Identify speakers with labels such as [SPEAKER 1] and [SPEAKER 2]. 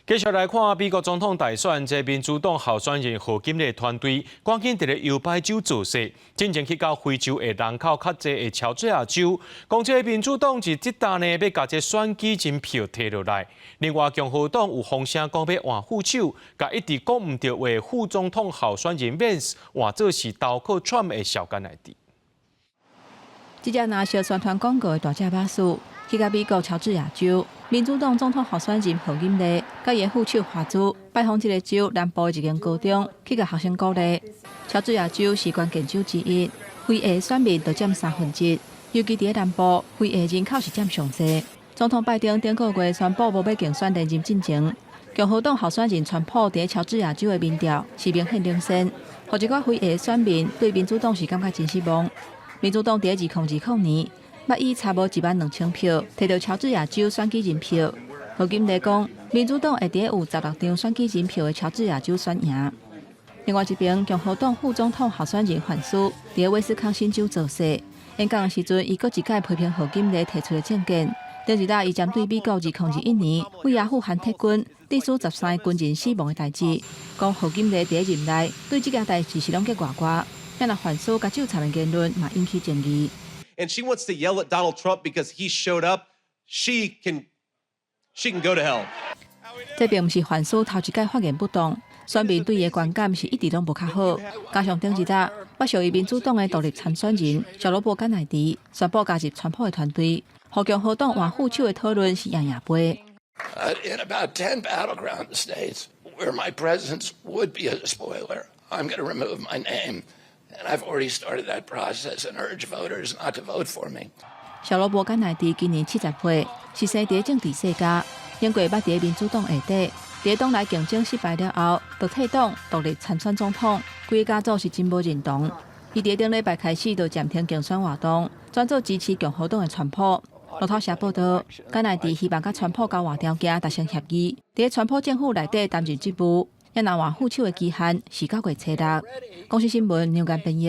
[SPEAKER 1] 继续来看美国总统大选，这民主党候选人何锦丽团队赶紧伫咧摇摆州造势，进前去到非洲的人口较济的乔治亚州，讲这民主党是即搭呢要甲这选举人票摕落来。另外，共和党有风声讲要换副手，甲一直讲唔到为副总统候选人 Vance 换做是投靠 Trump 的小干来滴。
[SPEAKER 2] 这只拿小宣传广告的大只巴士，去到美国乔治亚州。 民主党总统候选人何锦丽，甲伊副手华祖拜访这个州南部的一间高中，去甲学生鼓励。乔治亚州是关键州之一，非裔选民就占1/3，尤其伫南部，非裔人口是占上济。总统拜登顶个月宣布无要竞选连任进前，共和党候选人川普伫乔治亚州的民调是明显领先，互一寡非裔选民对民主党是感觉真失望。民主党伫2020年。 捌以差无12000票摕到乔治亚州选举人票。何锦丽讲，民主党会伫有16张选举人票的乔治亚州选赢。另外一边，共和党副总统候选人范斯伫威斯康辛州造势。演讲的时阵，伊搁一改批评何锦丽提出的政见。顶一日，伊针对美国2021年为阿富汗撤军、历史13个军人死亡的代志，讲何锦丽伫任内对这件代志是拢结外挂，让那范斯甲纠缠的言论嘛引起争议。
[SPEAKER 3] And she wants to yell at Donald Trump because he showed up. She can go to hell.
[SPEAKER 2] 这并不是范斯头一届发言不当，选民对伊的观感是一直拢无较好。加上顶一日，不属于民主党的独立参选人小罗伯甘乃迪宣布加入川普的团队，和共和党换副手的讨论是赢杯。
[SPEAKER 4] In about 10 battleground states where my presence would be a spoiler, I'm going to remove my name. And I've already started that process and urge voters not to vote for me.
[SPEAKER 2] 小罗伯甘乃迪今年70岁，是生在政治世家，英国捌伫民主党下底，伫党内竞争失败了后，就退党独立参选总统。规个家族是真无认同，伊伫顶礼拜开始就暂停竞选活动，转做支持共和党的川普。路透社报道，甘乃迪希望甲川普交换条件达成协议，伫川普政府内底担任职务。 要拿换副手的期限是9月7日。公司新闻，牛眼编译。